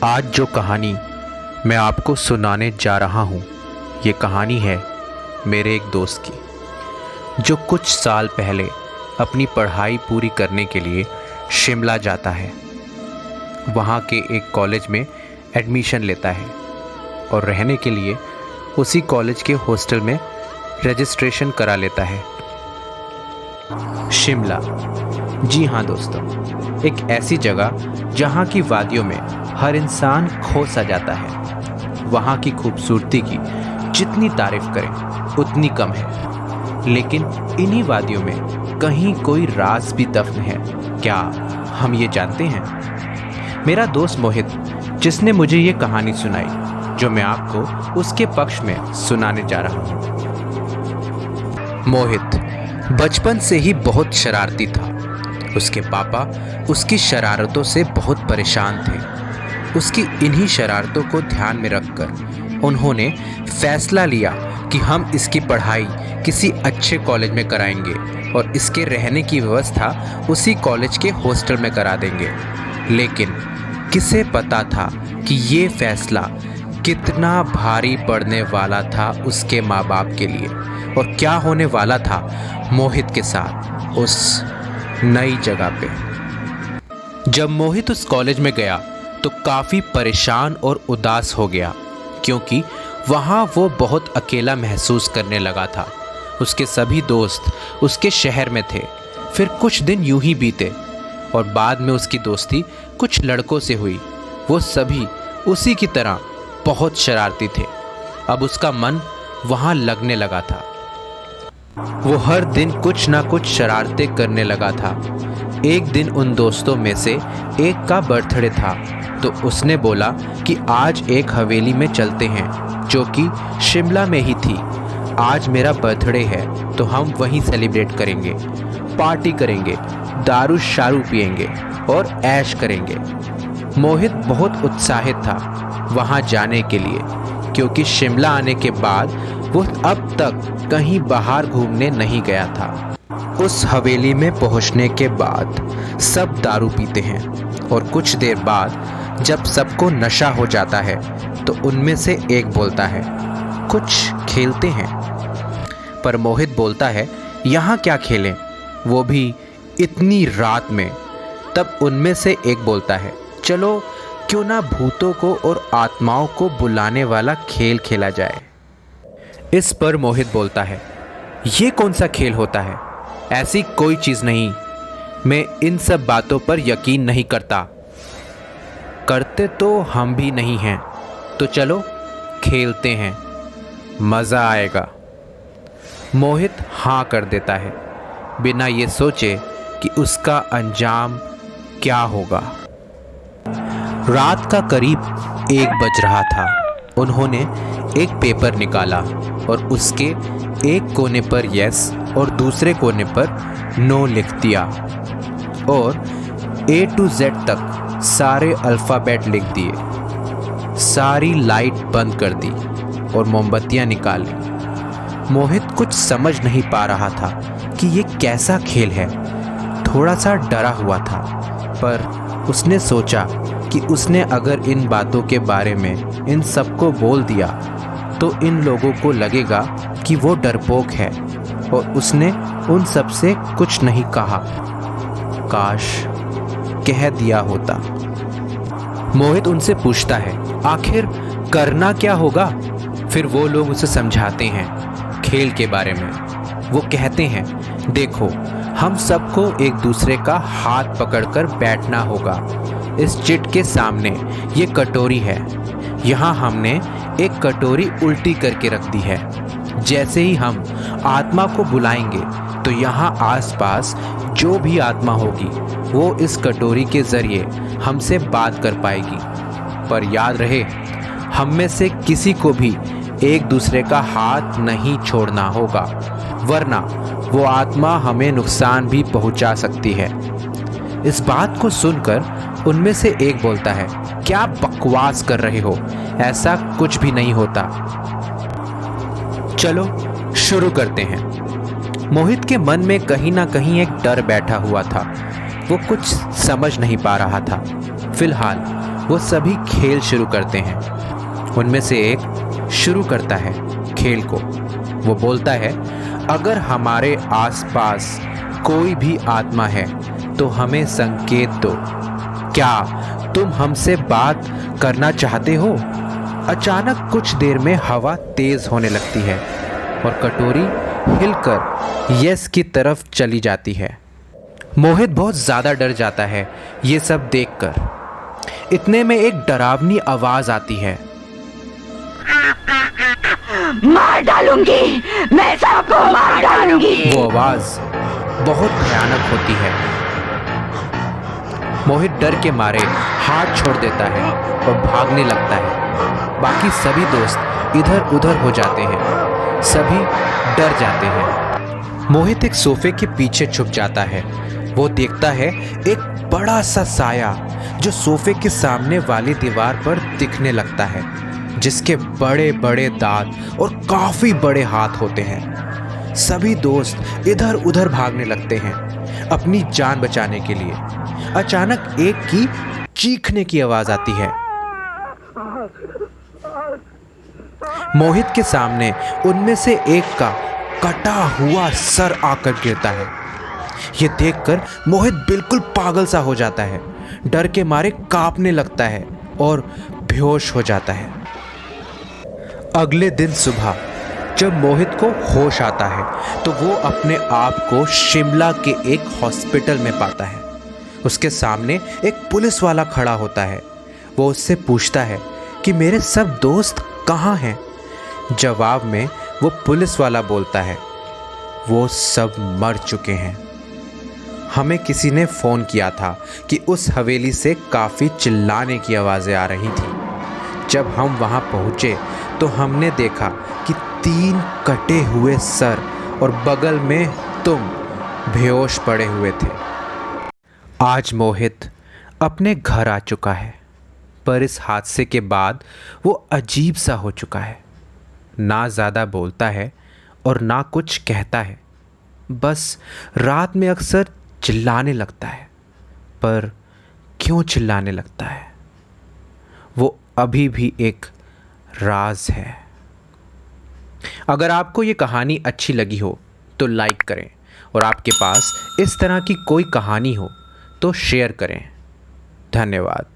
आज जो कहानी मैं आपको सुनाने जा रहा हूँ, ये कहानी है मेरे एक दोस्त की, जो कुछ साल पहले अपनी पढ़ाई पूरी करने के लिए शिमला जाता है। वहाँ के एक कॉलेज में एडमिशन लेता है और रहने के लिए उसी कॉलेज के हॉस्टल में रजिस्ट्रेशन करा लेता है। शिमला, जी हाँ दोस्तों, एक ऐसी जगह जहाँ की वादियों में हर इंसान खो सा जाता है। वहाँ की खूबसूरती की जितनी तारीफ करें उतनी कम है, लेकिन इन्हीं वादियों में कहीं कोई राज भी दफन है। क्या हम ये जानते हैं? मेरा दोस्त मोहित, जिसने मुझे ये कहानी सुनाई, जो मैं आपको उसके पक्ष में सुनाने जा रहा हूँ। मोहित बचपन से ही बहुत शरारती था। उसके पापा उसकी शरारतों से बहुत परेशान थे। उसकी इन्हीं शरारतों को ध्यान में रखकर उन्होंने फैसला लिया कि हम इसकी पढ़ाई किसी अच्छे कॉलेज में कराएंगे और इसके रहने की व्यवस्था उसी कॉलेज के हॉस्टल में करा देंगे। लेकिन किसे पता था कि ये फैसला कितना भारी पड़ने वाला था उसके माँ बाप के लिए, और क्या होने वाला था मोहित के साथ उस नई जगह पे। जब मोहित उस कॉलेज में गया तो काफ़ी परेशान और उदास हो गया, क्योंकि वहाँ वो बहुत अकेला महसूस करने लगा था। उसके सभी दोस्त उसके शहर में थे। फिर कुछ दिन यूं ही बीते और बाद में उसकी दोस्ती कुछ लड़कों से हुई। वो सभी उसी की तरह बहुत शरारती थे। अब उसका मन वहाँ लगने लगा था। वो हर दिन कुछ ना कुछ शरारतें करने लगा था। एक दिन उन दोस्तों में से एक का बर्थडे था, तो उसने बोला कि आज एक हवेली में चलते हैं, जो कि शिमला में ही थी। आज मेरा बर्थडे है तो हम वहीं सेलिब्रेट करेंगे, पार्टी करेंगे, दारू शारू पिएंगे और ऐश करेंगे। मोहित बहुत उत्साहित था वहाँ जाने के लिए, क्योंकि शिमला आने के बाद वो अब तक कहीं बाहर घूमने नहीं गया था। उस हवेली में पहुंचने के बाद सब दारू पीते हैं और कुछ देर बाद जब सबको नशा हो जाता है तो उनमें से एक बोलता है, कुछ खेलते हैं। पर मोहित बोलता है, यहाँ क्या खेलें, वो भी इतनी रात में। तब उनमें से एक बोलता है, चलो क्यों ना भूतों को और आत्माओं को बुलाने वाला खेल खेला जाए। इस पर मोहित बोलता है, ये कौन सा खेल होता है? ऐसी कोई चीज़ नहीं, मैं इन सब बातों पर यकीन नहीं करता। करते तो हम भी नहीं हैं, तो चलो खेलते हैं, मज़ा आएगा। मोहित हाँ कर देता है, बिना ये सोचे कि उसका अंजाम क्या होगा। रात का करीब 1 बज रहा था। उन्होंने एक पेपर निकाला और उसके एक कोने पर यस और दूसरे कोने पर नो लिख दिया और A to Z तक सारे अल्फ़ाबेट लिख दिए। सारी लाइट बंद कर दी और मोमबत्तियां निकाल ली। मोहित कुछ समझ नहीं पा रहा था कि ये कैसा खेल है। थोड़ा सा डरा हुआ था, पर उसने सोचा कि उसने अगर इन बातों के बारे में इन सबको बोल दिया तो इन लोगों को लगेगा कि वो डरपोक है, और उसने उन सब से कुछ नहीं कहा। काश कह दिया होता। मोहित उनसे पूछता है, आखिर करना क्या होगा? फिर वो लोग उसे समझाते हैं खेल के बारे में। वो कहते हैं, देखो, हम सबको एक दूसरे का हाथ पकड़कर बैठना होगा। इस चिट के सामने ये कटोरी है। यहाँ हमने एक कटोरी उल्टी करके रख दी है। जैसे ही हम आत्मा को बुलाएंगे तो यहाँ आसपास जो भी आत्मा होगी वो इस कटोरी के ज़रिए हमसे बात कर पाएगी। पर याद रहे, हम में से किसी को भी एक दूसरे का हाथ नहीं छोड़ना होगा, वरना वो आत्मा हमें नुकसान भी पहुंचा सकती है। इस बात को सुनकर उनमें से एक बोलता है, क्या बकवास कर रहे हो, ऐसा कुछ भी नहीं होता। चलो शुरू करते हैं। मोहित के मन में कहीं ना कहीं एक डर बैठा हुआ था। वो कुछ समझ नहीं पा रहा था। फिलहाल वो सभी खेल शुरू करते हैं। उनमें से एक शुरू करता है खेल को। वो बोलता है, अगर हमारे आसपास कोई भी आत्मा है तो हमें संकेत दो। क्या तुम हमसे बात करना चाहते हो? अचानक कुछ देर में हवा तेज होने लगती है और कटोरी हिलकर यस की तरफ चली जाती है। मोहित बहुत ज़्यादा डर जाता है ये सब देखकर। इतने में एक डरावनी आवाज़ आती है, मार डालूंगी, मैं सबको मार डालूंगी। वो आवाज़ बहुत भयानक होती है। मोहित डर के मारे हाथ छोड़ देता है और भागने लगता है। बाकी सभी दोस्त इधर उधर हो जाते हैं, सभी डर जाते हैं। मोहित एक सोफे के पीछे छुप जाता है। वो देखता है एक बड़ा सा साया जो सोफे के सामने वाली दीवार पर दिखने लगता है, जिसके बड़े बड़े दांत और काफी बड़े हाथ होते हैं। सभी दोस्त इधर उधर भागने लगते हैं अपनी जान बचाने के लिए। अचानक एक की चीखने की आवाज आती है। मोहित के सामने उनमें से एक का कटा हुआ सर आकर गिरता है। यह देखकर मोहित बिल्कुल पागल सा हो जाता है, डर के मारे कांपने लगता है और बेहोश हो जाता है। अगले दिन सुबह जब मोहित को होश आता है तो वो अपने आप को शिमला के एक हॉस्पिटल में पाता है। उसके सामने एक पुलिस वाला खड़ा होता है। वो उससे पूछता है कि मेरे सब दोस्त कहाँ हैं? जवाब में वो पुलिस वाला बोलता है, वो सब मर चुके हैं। हमें किसी ने फ़ोन किया था कि उस हवेली से काफ़ी चिल्लाने की आवाज़ें आ रही थी। जब हम वहाँ पहुँचे तो हमने देखा कि 3 कटे हुए सर और बगल में तुम बेहोश पड़े हुए थे। आज मोहित अपने घर आ चुका है, पर इस हादसे के बाद वो अजीब सा हो चुका है। ना ज़्यादा बोलता है और ना कुछ कहता है, बस रात में अक्सर चिल्लाने लगता है। पर क्यों चिल्लाने लगता है, वो अभी भी एक राज है। अगर आपको ये कहानी अच्छी लगी हो तो लाइक करें, और आपके पास इस तरह की कोई कहानी हो तो शेयर करें। धन्यवाद।